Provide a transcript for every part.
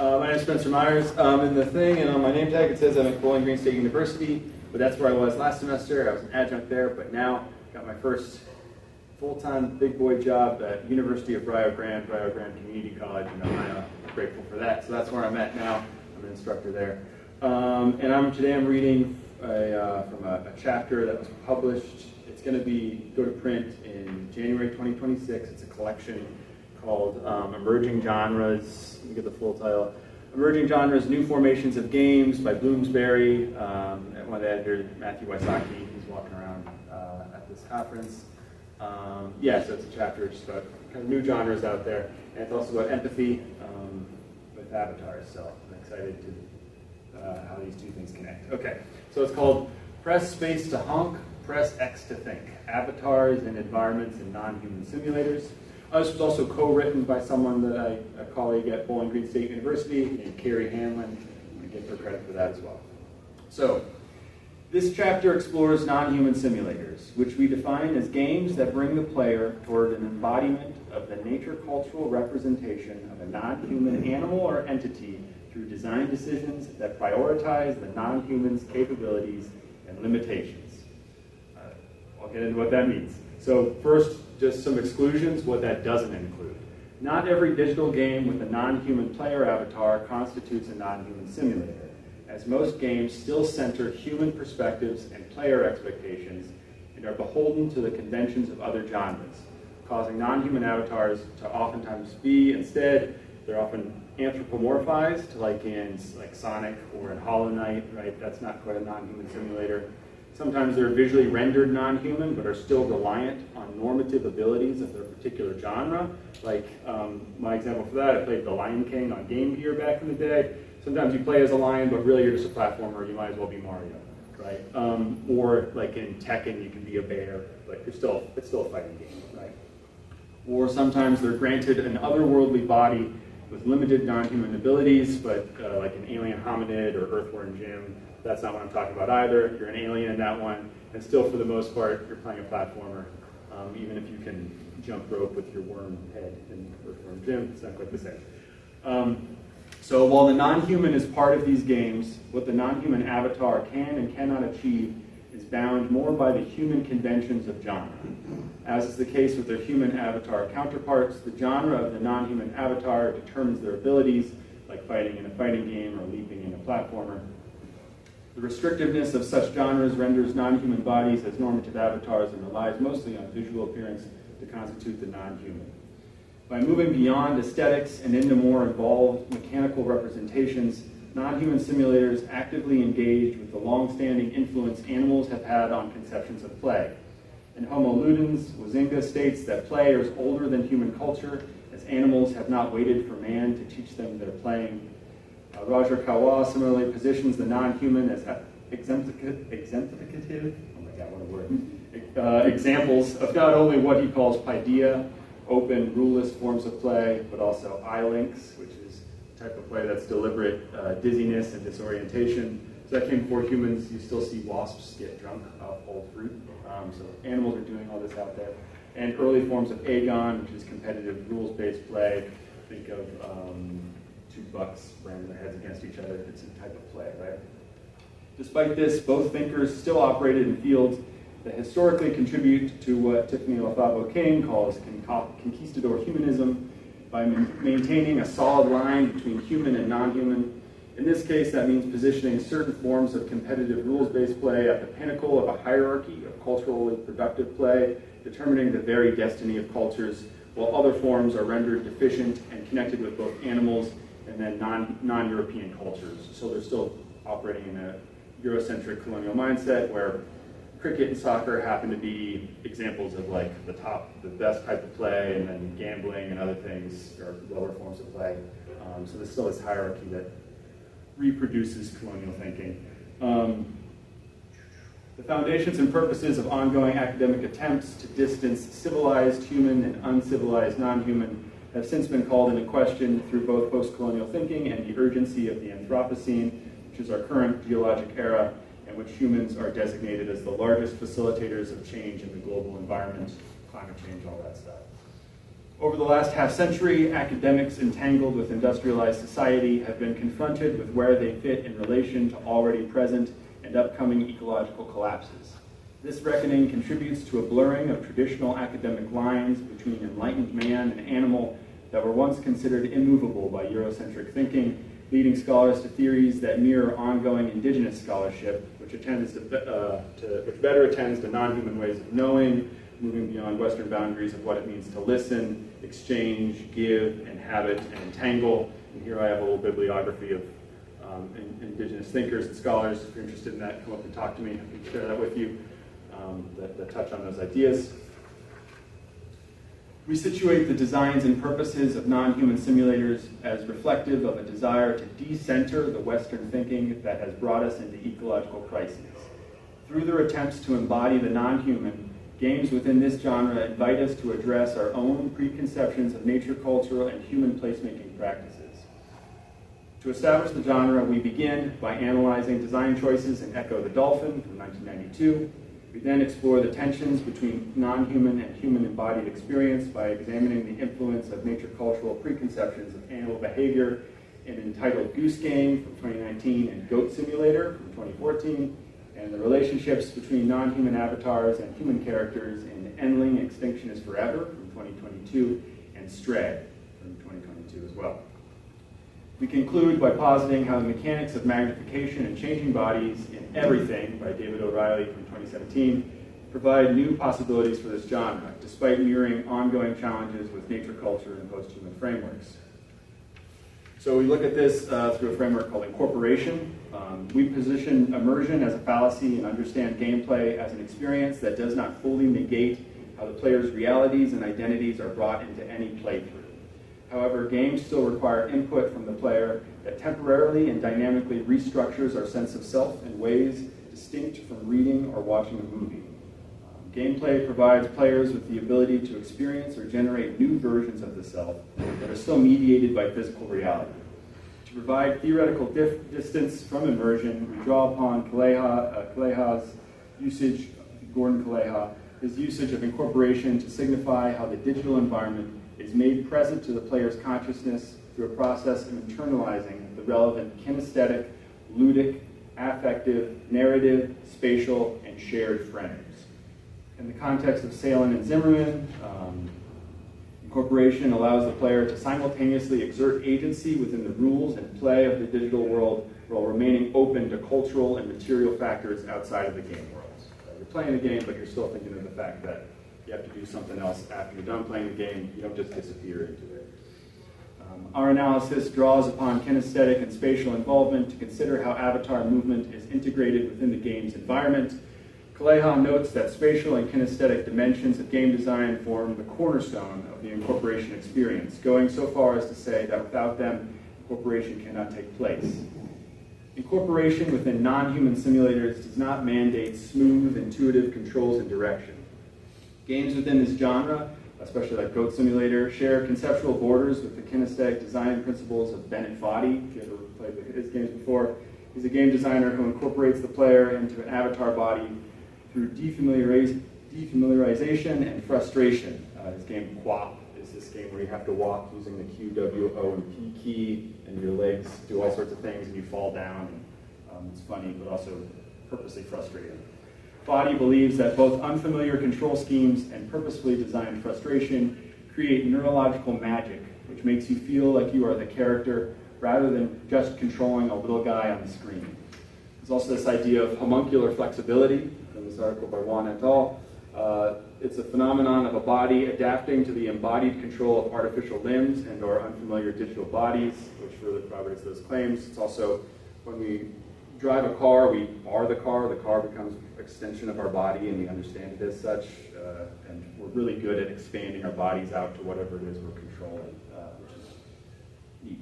My name is Spencer Myers. In the thing and on my name tag it says I'm at Bowling Green State University, but that's where I was last semester. I was an adjunct there, but now got my first full-time big boy job at University of Rio Grande Community College in Ohio. I'm grateful for that. So that's where I'm at now. I'm an instructor there. And today I'm reading from a chapter that was published. It's going to go to print in January 2026. It's a collection called Emerging Genres. Let me get the full title. Emerging Genres, New Formations of Games by Bloomsbury. One of the editors, Matthew Wysocki, he's walking around at this conference. So it's a chapter just about kind of new genres out there. And it's also about empathy with avatars. So I'm excited to how these two things connect. Okay, so it's called Press Space to Honk, Press X to Think, Avatars and Environments in Non-Human Simulators. This was also co-written by someone that a colleague at Bowling Green State University named Carrie Hanlon. I'm going to give her credit for that as well. So, this chapter explores non-human simulators, which we define as games that bring the player toward an embodiment of the nature-cultural representation of a non-human animal or entity through design decisions that prioritize the non-human's capabilities and limitations. I'll get into what that means. So first, just some exclusions, what that doesn't include. Not every digital game with a non-human player avatar constitutes a non-human simulator, as most games still center human perspectives and player expectations and are beholden to the conventions of other genres, causing non-human avatars to oftentimes be, instead, they're often anthropomorphized, like in Sonic or in Hollow Knight, right? That's not quite a non-human simulator. Sometimes they're visually rendered non-human, but are still reliant on normative abilities of their particular genre. Like my example for that, I played The Lion King on Game Gear back in the day. Sometimes you play as a lion, but really you're just a platformer. You might as well be Mario, right? Or like in Tekken, you can be a bear. Like it's still a fighting game, right? Or sometimes they're granted an otherworldly body with limited non-human abilities, but like an alien hominid or Earthworm Jim. That's not what I'm talking about either. You're an alien in that one, and still for the most part, you're playing a platformer. Even if you can jump rope with your worm head in Earthworm Jim, it's not quite the same. So while the non-human is part of these games, what the non-human avatar can and cannot achieve is bound more by the human conventions of genre. As is the case with their human avatar counterparts, the genre of the non-human avatar determines their abilities, like fighting in a fighting game or leaping in a platformer. The restrictiveness of such genres renders non-human bodies as normative avatars and relies mostly on visual appearance to constitute the non-human. By moving beyond aesthetics and into more involved mechanical representations, non-human simulators actively engage with the long-standing influence animals have had on conceptions of play. In Homo Ludens, Huizinga states that play is older than human culture, as animals have not waited for man to teach them their playing. Roger Kawa similarly positions the non-human as exemplificative, oh my god, what a word, examples of not only what he calls paideia, open, ruleless forms of play, but also eye links, which is a type of play that's deliberate dizziness and disorientation. So that came before humans. You still see wasps get drunk off old fruit. So animals are doing all this out there. And early forms of agon, which is competitive rules-based play. Think of two bucks ramming their heads against each other. It's a type of play, right? Despite this, both thinkers still operated in fields that historically contribute to what Tiffany Lafavo King calls conquistador humanism by maintaining a solid line between human and non-human. In this case, that means positioning certain forms of competitive rules-based play at the pinnacle of a hierarchy of culturally productive play, determining the very destiny of cultures, while other forms are rendered deficient and connected with both animals and then non-European cultures. So they're still operating in a Eurocentric colonial mindset where cricket and soccer happen to be examples of like the best type of play, and then gambling and other things are lower forms of play. So there's still this hierarchy that reproduces colonial thinking. The foundations and purposes of ongoing academic attempts to distance civilized human and uncivilized non-human have since been called into question through both post-colonial thinking and the urgency of the Anthropocene, which is our current geologic era, in which humans are designated as the largest facilitators of change in the global environment, climate change, all that stuff. Over the last half-century, academics entangled with industrialized society have been confronted with where they fit in relation to already present and upcoming ecological collapses. This reckoning contributes to a blurring of traditional academic lines between enlightened man and animal that were once considered immovable by Eurocentric thinking, leading scholars to theories that mirror ongoing indigenous scholarship, which better attends to non-human ways of knowing, moving beyond Western boundaries of what it means to listen, exchange, give, inhabit, and entangle. And here I have a little bibliography of indigenous thinkers and scholars. If you're interested in that, come up and talk to me. I can share that with you, that touch on those ideas. We situate the designs and purposes of non-human simulators as reflective of a desire to decenter the Western thinking that has brought us into ecological crises. Through their attempts to embody the non-human, games within this genre invite us to address our own preconceptions of nature, cultural, and human placemaking practices. To establish the genre, we begin by analyzing design choices in Echo the Dolphin from 1992. We then explore the tensions between non-human and human embodied experience by examining the influence of nature cultural preconceptions of animal behavior in entitled Goose Game from 2019 and Goat Simulator from 2014, and the relationships between non-human avatars and human characters in Endling Extinction is Forever from 2022 and Stray from 2022 as well. We conclude by positing how the mechanics of magnification and changing bodies in Everything by David O'Reilly from 2017 provide new possibilities for this genre, despite mirroring ongoing challenges with nature culture and post-human frameworks. So we look at this through a framework called incorporation. We position immersion as a fallacy and understand gameplay as an experience that does not fully negate how the player's realities and identities are brought into any playthrough. However, games still require input from the player that temporarily and dynamically restructures our sense of self in ways distinct from reading or watching a movie. Gameplay provides players with the ability to experience or generate new versions of the self that are still mediated by physical reality. To provide theoretical distance from immersion, we draw upon Kaleha's usage, Gordon Kaleha, his usage of incorporation to signify how the digital environment is made present to the player's consciousness through a process of internalizing the relevant kinesthetic, ludic, affective, narrative, spatial, and shared frames. In the context of Salen and Zimmerman, incorporation allows the player to simultaneously exert agency within the rules and play of the digital world while remaining open to cultural and material factors outside of the game world. You're playing the game, but you're still thinking of the fact that you have to do something else after you're done playing the game. You don't just disappear into it. Our analysis draws upon kinesthetic and spatial involvement to consider how avatar movement is integrated within the game's environment. Kaleha notes that spatial and kinesthetic dimensions of game design form the cornerstone of the incorporation experience, going so far as to say that without them, incorporation cannot take place. Incorporation within non-human simulators does not mandate smooth, intuitive controls and direction. Games within this genre, especially like Goat Simulator, share conceptual borders with the kinesthetic design principles of Bennett Foddy. If you ever played his games before, he's a game designer who incorporates the player into an avatar body through defamiliarization and frustration. His game Quap is this game where you have to walk using the Q, W, O, and P key, and your legs do all sorts of things, and you fall down. And, it's funny, but also purposely frustrating. Foddy believes that both unfamiliar control schemes and purposefully designed frustration create neurological magic, which makes you feel like you are the character rather than just controlling a little guy on the screen. There's also this idea of homuncular flexibility in this article by Juan et al. It's a phenomenon of a body adapting to the embodied control of artificial limbs and or unfamiliar digital bodies, which really corroborates those claims. It's also when we drive a car, we are the car becomes an extension of our body and we understand it as such, and we're really good at expanding our bodies out to whatever it is we're controlling, which is neat.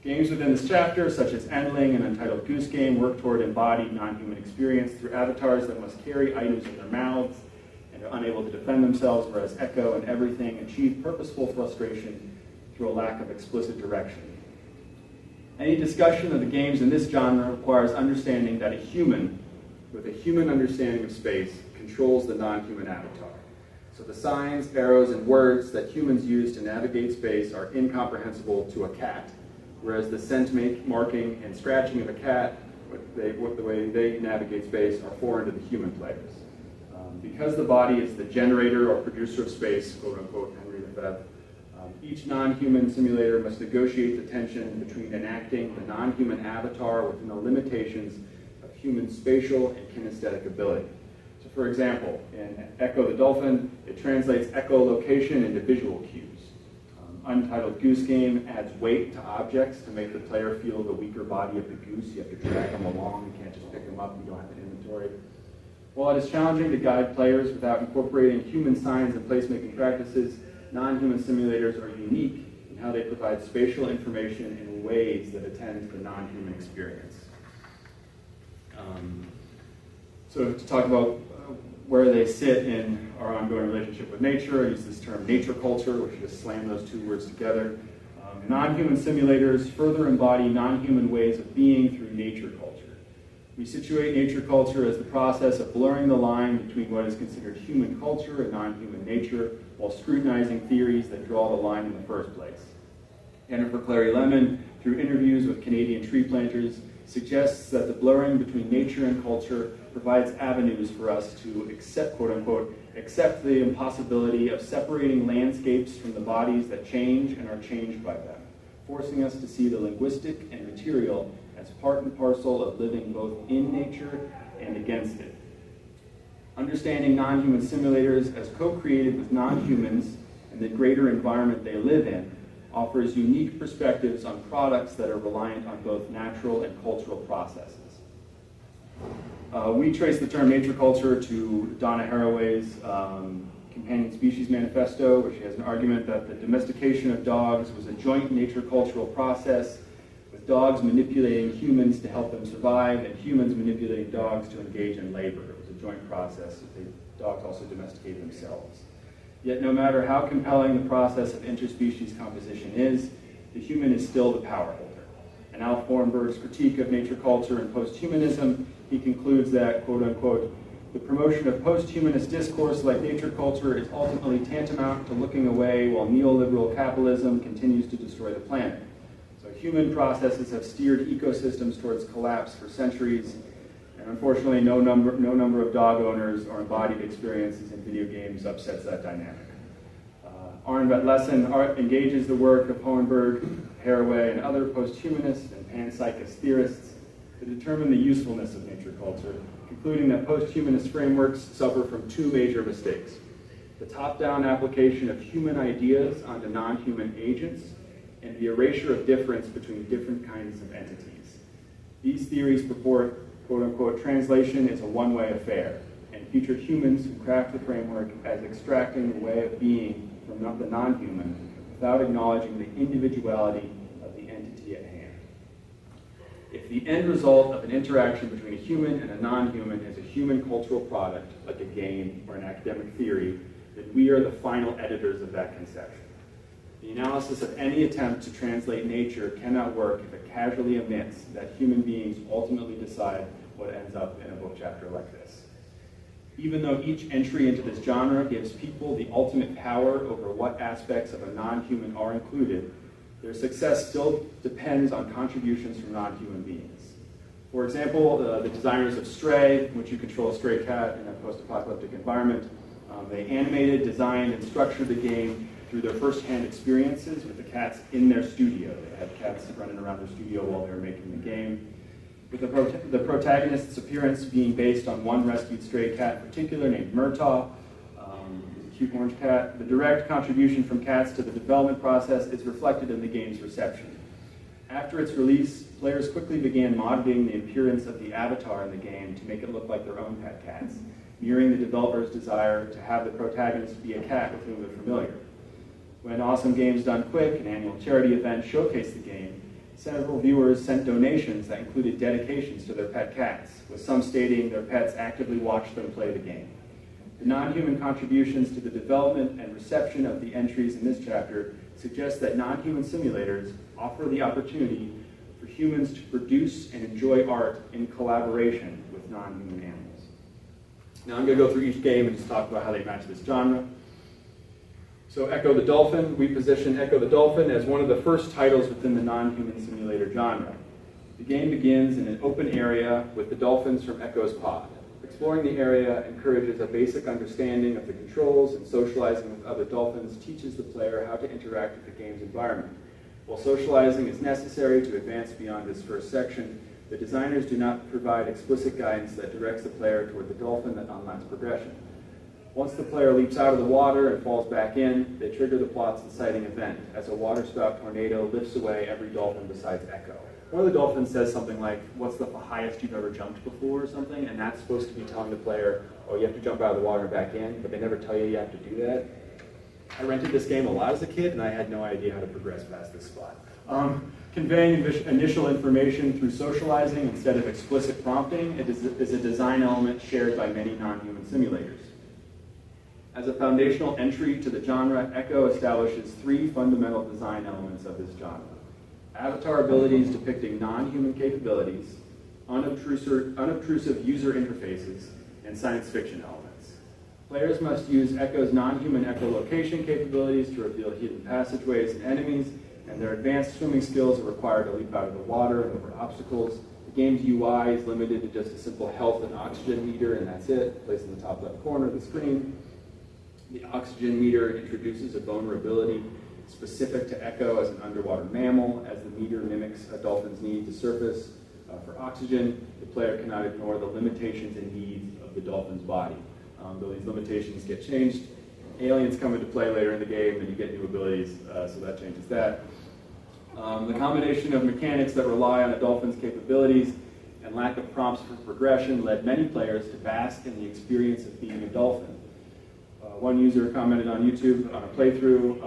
Games within this chapter, such as Endling and Untitled Goose Game, work toward embodied non-human experience through avatars that must carry items in their mouths and are unable to defend themselves, whereas Echo and Everything achieve purposeful frustration through a lack of explicit direction. Any discussion of the games in this genre requires understanding that a human, with a human understanding of space, controls the non-human avatar. So the signs, arrows, and words that humans use to navigate space are incomprehensible to a cat, whereas the scent marking and scratching of a cat, the way they navigate space, are foreign to the human players. Because the body is the generator or producer of space, quote unquote, Henry Lefebvre, each non-human simulator must negotiate the tension between enacting the non-human avatar within the limitations of human spatial and kinesthetic ability. So for example, in Echo the Dolphin, it translates echolocation into visual cues. Untitled Goose Game adds weight to objects to make the player feel the weaker body of the goose. You have to drag them along, you can't just pick them up, you don't have an inventory. While it is challenging to guide players without incorporating human signs and placemaking practices, non-human simulators are unique in how they provide spatial information in ways that attend to the non-human experience. So to talk about where they sit in our ongoing relationship with nature, I use this term nature culture, which just slam those two words together. Non-human simulators further embody non-human ways of being through nature culture. We situate nature culture as the process of blurring the line between what is considered human culture and non-human nature, while scrutinizing theories that draw the line in the first place. Jennifer Clary Lemon, through interviews with Canadian tree planters, suggests that the blurring between nature and culture provides avenues for us to accept, quote unquote, accept the impossibility of separating landscapes from the bodies that change and are changed by them, forcing us to see the linguistic and material as part and parcel of living both in nature and against it. Understanding non-human simulators as co-created with non-humans and the greater environment they live in offers unique perspectives on products that are reliant on both natural and cultural processes. We trace the term nature culture to Donna Haraway's Companion Species Manifesto, where she has an argument that the domestication of dogs was a joint nature cultural process, with dogs manipulating humans to help them survive and humans manipulating dogs to engage in labor. It was a joint process. The dogs also domesticate themselves. Yet no matter how compelling the process of interspecies composition is, the human is still the power holder. In Alf Bornberg's critique of nature culture and posthumanism, he concludes that, quote unquote, the promotion of posthumanist discourse like nature culture is ultimately tantamount to looking away while neoliberal capitalism continues to destroy the planet. So human processes have steered ecosystems towards collapse for centuries, and unfortunately no number of dog owners or embodied experiences in video games upsets that dynamic. Arndt Lesson engages the work of Hohenberg, Haraway, and other posthumanist and panpsychist theorists to determine the usefulness of nature culture, concluding that posthumanist frameworks suffer from two major mistakes: the top-down application of human ideas onto non-human agents, and the erasure of difference between different kinds of entities. These theories purport, quote-unquote, translation is a one-way affair, and feature humans who craft the framework as extracting the way of being from the non-human without acknowledging the individuality of the entity at hand. If the end result of an interaction between a human and a non-human is a human cultural product, like a game or an academic theory, then we are the final editors of that conception. The analysis of any attempt to translate nature cannot work if it casually omits that human beings ultimately decide what ends up in a book chapter like this. Even though each entry into this genre gives people the ultimate power over what aspects of a non-human are included, their success still depends on contributions from non-human beings. For example, the designers of Stray, in which you control a stray cat in a post-apocalyptic environment, they animated, designed, and structured the game through their first-hand experiences with the cats in their studio. They had cats running around their studio while they were making the game. With the protagonist's appearance being based on one rescued stray cat in particular named Murtaugh, a cute orange cat, the direct contribution from cats to the development process is reflected in the game's reception. After its release, players quickly began modeling the appearance of the avatar in the game to make it look like their own pet cats, mirroring the developer's desire to have the protagonist be a cat with whom they're familiar. When Awesome Games Done Quick, an annual charity event, showcased the game, several viewers sent donations that included dedications to their pet cats, with some stating their pets actively watched them play the game. The non-human contributions to the development and reception of the entries in this chapter suggest that non-human simulators offer the opportunity for humans to produce and enjoy art in collaboration with non-human animals. Now I'm going to go through each game and just talk about how they match this genre. So Echo the Dolphin, we position Echo the Dolphin as one of the first titles within the non-human simulator genre. The game begins in an open area with the dolphins from Echo's pod. Exploring the area encourages a basic understanding of the controls, and socializing with other dolphins teaches the player how to interact with the game's environment. While socializing is necessary to advance beyond this first section, the designers do not provide explicit guidance that directs the player toward the dolphin that unlocks progression. Once the player leaps out of the water and falls back in, they trigger the plot's inciting event, as a waterspout tornado lifts away every dolphin besides Echo. One of the dolphins says something like, "What's the highest you've ever jumped before?" or something, and that's supposed to be telling the player, oh, you have to jump out of the water and back in, but they never tell you have to do that. I rented this game a lot as a kid, and I had no idea how to progress past this spot. Conveying initial information through socializing instead of explicit prompting is a design element shared by many non-human simulators. As a foundational entry to the genre, Echo establishes three fundamental design elements of this genre: avatar abilities depicting non-human capabilities, unobtrusive user interfaces, and science fiction elements. Players must use Echo's non-human echolocation capabilities to reveal hidden passageways and enemies, and their advanced swimming skills are required to leap out of the water and over obstacles. The game's UI is limited to just a simple health and oxygen meter, and that's it, placed in the top left corner of the screen. The oxygen meter introduces a vulnerability specific to Echo as an underwater mammal, as the meter mimics a dolphin's need to surface for oxygen. The player cannot ignore the limitations and needs of the dolphin's body. Though these limitations get changed, aliens come into play later in the game, and you get new abilities, so that changes that. The combination of mechanics that rely on a dolphin's capabilities and lack of prompts for progression led many players to bask in the experience of being a dolphin. One user commented on YouTube on a playthrough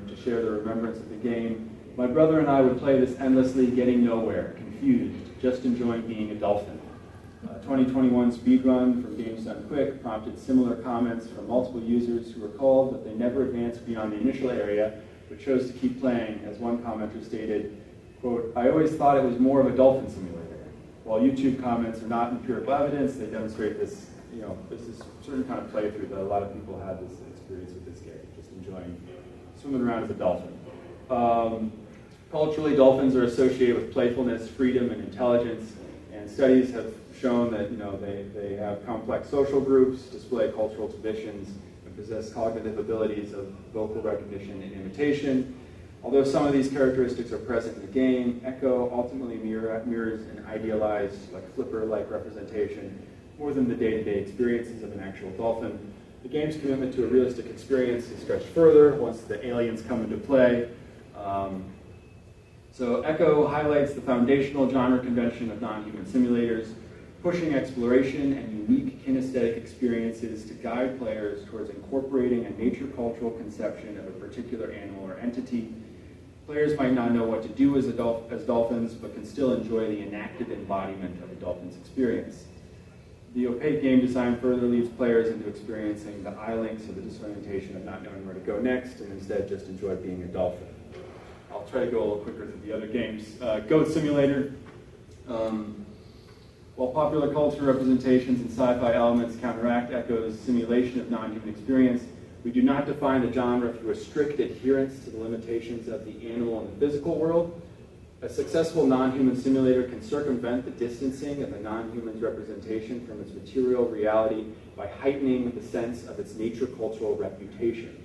to share the remembrance of the game. "My brother and I would play this endlessly, getting nowhere, confused, just enjoying being a dolphin." 2021 speedrun from Games Done Quick prompted similar comments from multiple users who recalled that they never advanced beyond the initial area, but chose to keep playing. As one commenter stated, quote, "I always thought it was more of a dolphin simulator." While YouTube comments are not empirical evidence, they demonstrate this, this is a certain kind of playthrough that a lot of people had this experience with this game, just enjoying swimming around as a dolphin. Culturally, dolphins are associated with playfulness, freedom, and intelligence, and studies have shown that they have complex social groups, display cultural traditions, and possess cognitive abilities of vocal recognition and imitation. Although some of these characteristics are present in the game, Echo ultimately mirrors an idealized, flipper-like representation more than the day-to-day experiences of an actual dolphin. The game's commitment to a realistic experience is stretched further once the aliens come into play. So Echo highlights the foundational genre convention of non-human simulators, pushing exploration and unique kinesthetic experiences to guide players towards incorporating a nature-cultural conception of a particular animal or entity. Players might not know what to do as dolphins, but can still enjoy the enacted embodiment of a dolphin's experience. The opaque game design further leads players into experiencing the eye links of the disorientation of not knowing where to go next, and instead just enjoy being a dolphin. I'll try to go a little quicker through the other games. Goat Simulator. While popular culture representations and sci-fi elements counteract Echo's simulation of non-human experience, we do not define the genre through a strict adherence to the limitations of the animal and the physical world. A successful non-human simulator can circumvent the distancing of a non-human's representation from its material reality by heightening the sense of its nature-cultural reputation.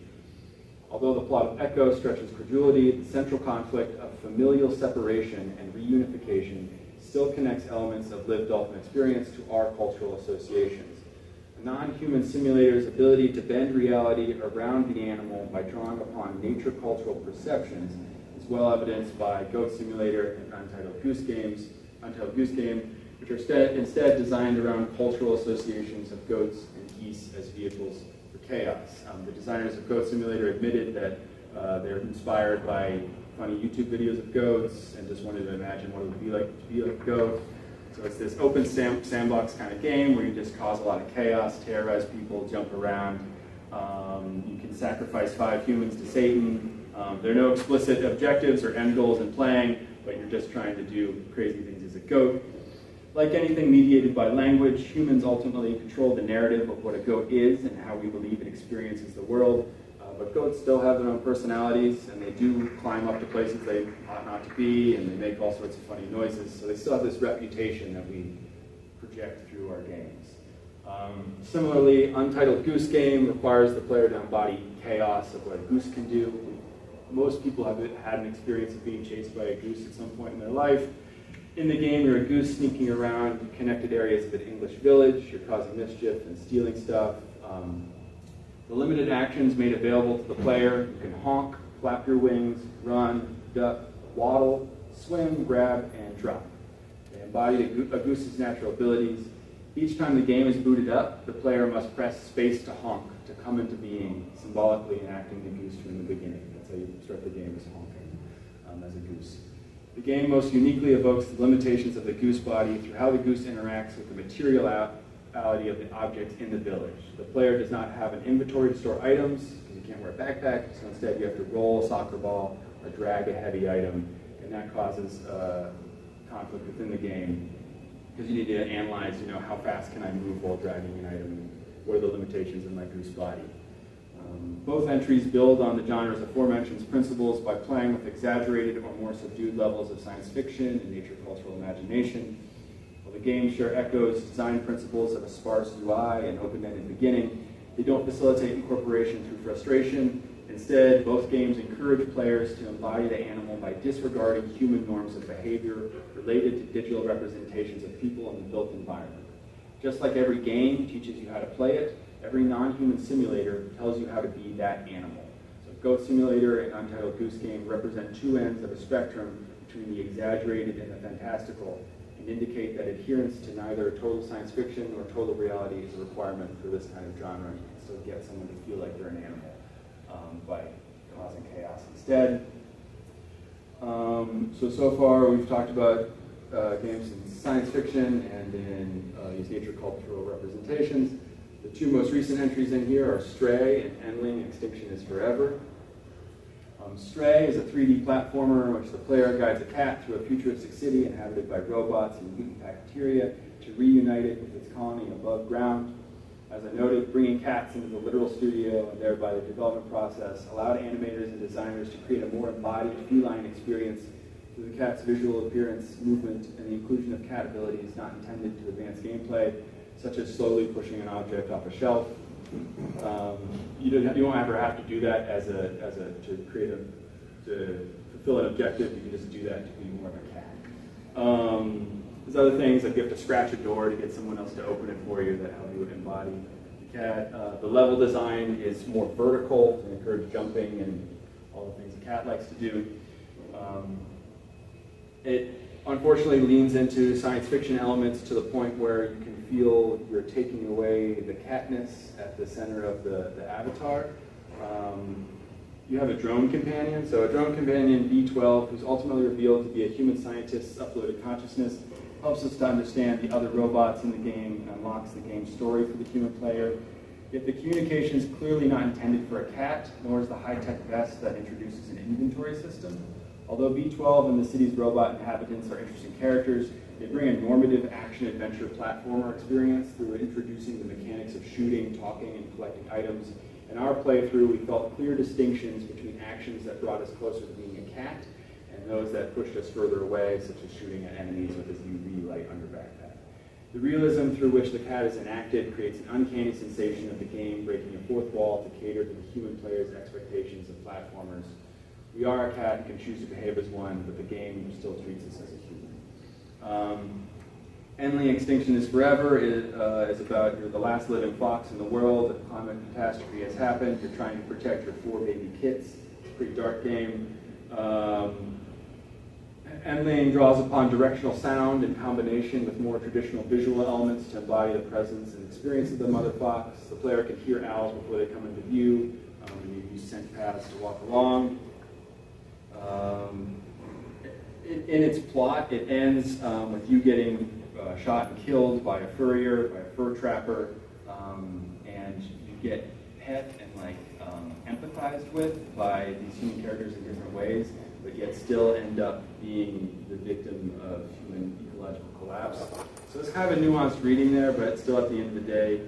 Although the plot of Echo stretches credulity, the central conflict of familial separation and reunification still connects elements of lived dolphin experience to our cultural associations. A non-human simulator's ability to bend reality around the animal by drawing upon nature-cultural perceptions is well evidenced by Goat Simulator and Untitled Goose Game, which are instead designed around cultural associations of goats and geese as vehicles for chaos. The designers of Goat Simulator admitted that they're inspired by funny YouTube videos of goats and just wanted to imagine what it would be like to be like a goat. So it's this open sandbox kind of game where you just cause a lot of chaos, terrorize people, jump around. You can sacrifice 5 humans to Satan. There are no explicit objectives or end goals in playing, but you're just trying to do crazy things as a goat. Like anything mediated by language, humans ultimately control the narrative of what a goat is and how we believe it experiences the world. But goats still have their own personalities, and they do climb up to places they ought not to be, and they make all sorts of funny noises. So they still have this reputation that we project through our games. Similarly, Untitled Goose Game requires the player to embody chaos of what a goose can do. Most people have had an experience of being chased by a goose at some point in their life. In the game, you're a goose sneaking around connected areas of an English village. You're causing mischief and stealing stuff. The limited actions made available to the player: you can honk, flap your wings, run, duck, waddle, swim, grab, and drop. They embody a goose's natural abilities. Each time the game is booted up, the player must press space to honk to come into being, symbolically enacting the goose from the beginning. That's how you start the game, as honking as a goose. The game most uniquely evokes the limitations of the goose body through how the goose interacts with the materiality of the objects in the village. The player does not have an inventory to store items, because you can't wear a backpack, so instead you have to roll a soccer ball or drag a heavy item, and that causes conflict within the game, because you need to analyze, how fast can I move while dragging an item, and what are the limitations of my goose body. Both entries build on the genre's aforementioned principles by playing with exaggerated or more subdued levels of science fiction and nature cultural imagination. While the games share echoes, design principles of a sparse UI and open-ended beginning, they don't facilitate incorporation through frustration. Instead, both games encourage players to embody the animal by disregarding human norms of behavior related to digital representations of people in the built environment. Just like every game teaches you how to play it, every non-human simulator tells you how to be that animal. So Goat Simulator and Untitled Goose Game represent two ends of a spectrum between the exaggerated and the fantastical, and indicate that adherence to neither total science fiction nor total reality is a requirement for this kind of genre. You can still get someone to feel like they're an animal by causing chaos instead. So far we've talked about games in science fiction and in these nature cultural representations. The two most recent entries in here are Stray and Endling: Extinction is Forever. Stray is a 3D platformer in which the player guides a cat through a futuristic city inhabited by robots and mutant bacteria to reunite it with its colony above ground. As I noted, bringing cats into the literal studio and thereby the development process allowed animators and designers to create a more embodied feline experience through the cat's visual appearance, movement, and the inclusion of cat abilities not intended to advance gameplay, such as slowly pushing an object off a shelf. You don't ever have to do that to fulfill an objective. You can just do that to be more of a cat. There's other things like you have to scratch a door to get someone else to open it for you that help you embody the cat. The level design is more vertical to encourage jumping and all the things a cat likes to do. It unfortunately leans into science fiction elements to the point where you can feel you're taking away the catness at the center of the avatar. You have a drone companion. So a drone companion, B12, who's ultimately revealed to be a human scientist's uploaded consciousness, helps us to understand the other robots in the game and unlocks the game's story for the human player. Yet the communication is clearly not intended for a cat, nor is the high-tech vest that introduces an inventory system. Although B12 and the city's robot inhabitants are interesting characters, they bring a normative action-adventure platformer experience through introducing the mechanics of shooting, talking, and collecting items. In our playthrough, we felt clear distinctions between actions that brought us closer to being a cat and those that pushed us further away, such as shooting at enemies with his UV light under backpack. The realism through which the cat is enacted creates an uncanny sensation of the game breaking a fourth wall to cater to the human player's expectations of platformers. We are a cat and can choose to behave as one, but the game still treats us as a human. Endling: Extinction is Forever is about you're the last living fox in the world. A climate catastrophe has happened. You're trying to protect your 4 baby kits. It's a pretty dark game. Endling draws upon directional sound in combination with more traditional visual elements to embody the presence and experience of the mother fox. The player can hear owls before they come into view. You use scent paths to walk along. In its plot, it ends with you getting shot and killed by a furrier, by a fur trapper, and you get pet and empathized with by these human characters in different ways, but yet still end up being the victim of human ecological collapse. So it's kind of a nuanced reading there, but still at the end of the day,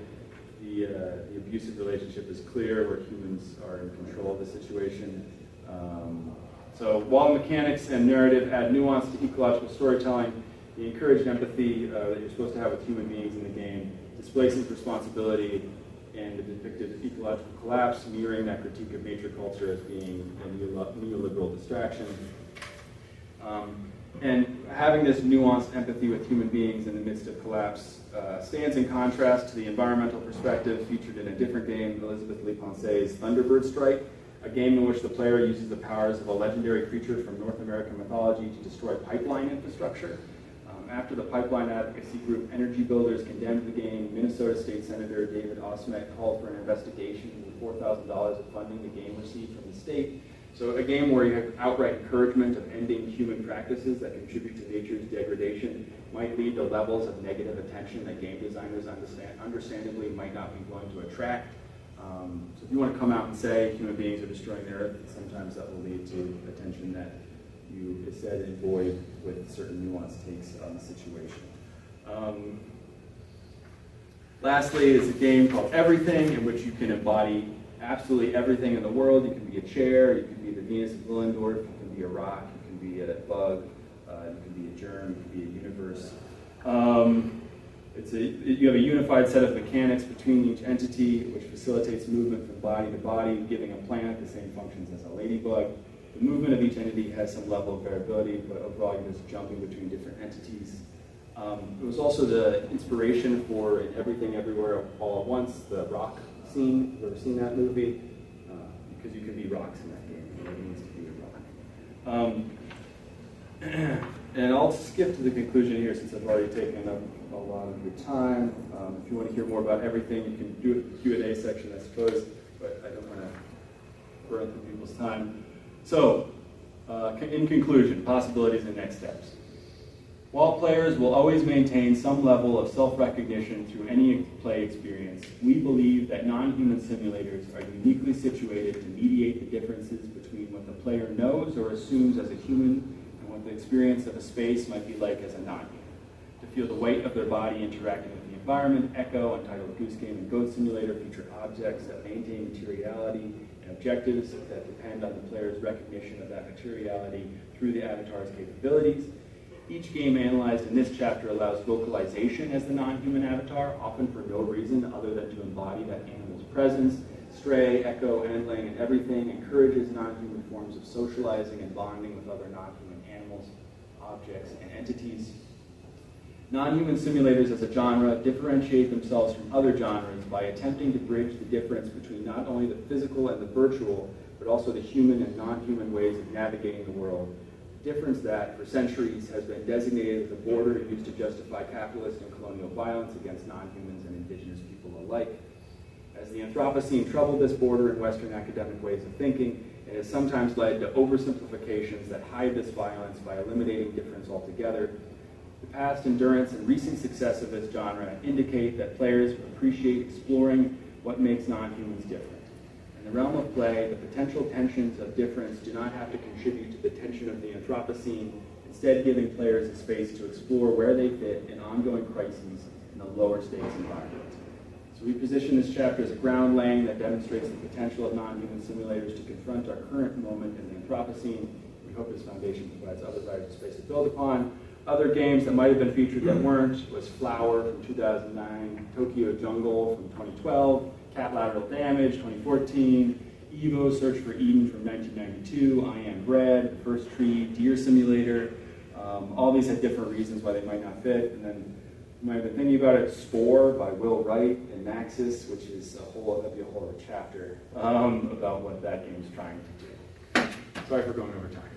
the abusive relationship is clear, where humans are in control of the situation. So while mechanics and narrative add nuance to ecological storytelling, the encouraged empathy that you're supposed to have with human beings in the game displaces responsibility and the depicted ecological collapse, mirroring that critique of nature culture as being a neoliberal distraction. And having this nuanced empathy with human beings in the midst of collapse stands in contrast to the environmental perspective featured in a different game, Elizabeth Lee Ponce's Thunderbird Strike, a game in which the player uses the powers of a legendary creature from North American mythology to destroy pipeline infrastructure. After the pipeline advocacy group Energy Builders condemned the game, Minnesota State Senator David Osmek called for an investigation into $4,000 of funding the game received from the state. So a game where you have outright encouragement of ending human practices that contribute to nature's degradation might lead to levels of negative attention that game designers understandably might not be willing to attract. So if you want to come out and say human beings are destroying the earth, sometimes that will lead to attention that you instead avoid with certain nuanced takes on the situation. Lastly is a game called Everything, in which you can embody absolutely everything in the world. You can be a chair, you can be the Venus of Willendorf, you can be a rock, you can be a bug, you can be a germ, you can be a universe. You have a unified set of mechanics between each entity, which facilitates movement from body to body, giving a planet the same functions as a ladybug. The movement of each entity has some level of variability, but overall you're just jumping between different entities. It was also the inspiration for Everything Everywhere All at Once, the rock scene. You've ever seen that movie? Because you can be rocks in that game. It needs to be a rock. And I'll skip to the conclusion here since I've already taken up a lot of your time. If you want to hear more about everything, you can do it in the Q&A section, I suppose, but I don't want to burn through people's time. So, in conclusion, possibilities and next steps. While players will always maintain some level of self-recognition through any play experience, we believe that non-human simulators are uniquely situated to mediate the differences between what the player knows or assumes as a human and what the experience of a space might be like as a non-human. To feel the weight of their body interacting with the environment, Echo, Untitled Goose Game, and Goat Simulator feature objects that maintain materiality and objectives that depend on the player's recognition of that materiality through the avatar's capabilities. Each game analyzed in this chapter allows vocalization as the non-human avatar, often for no reason other than to embody that animal's presence. Stray, Echo, Endling, and Everything encourages non-human forms of socializing and bonding with other non-human animals, objects, and entities. Non-human simulators as a genre differentiate themselves from other genres by attempting to bridge the difference between not only the physical and the virtual, but also the human and non-human ways of navigating the world. Difference that, for centuries, has been designated as a border used to justify capitalist and colonial violence against non-humans and indigenous people alike. As the Anthropocene troubled this border in Western academic ways of thinking, it has sometimes led to oversimplifications that hide this violence by eliminating difference altogether. The past endurance and recent success of this genre indicate that players appreciate exploring what makes non-humans different. In the realm of play, the potential tensions of difference do not have to contribute to the tension of the Anthropocene, instead giving players a space to explore where they fit in ongoing crises in a lower stakes environment. So we position this chapter as a ground laying that demonstrates the potential of non-human simulators to confront our current moment in the Anthropocene. We hope this foundation provides other valuable space to build upon. Other games that might have been featured that weren't was Flower from 2009, Tokyo Jungle from 2012, Cat Lateral Damage, 2014, Evo, Search for Eden from 1992, I Am Bread, First Tree, Deer Simulator. All these had different reasons why they might not fit. And then you might have been thinking about it, Spore by Will Wright and Maxis, which is that'd be a whole other chapter about what that game's trying to do. Sorry for going over time.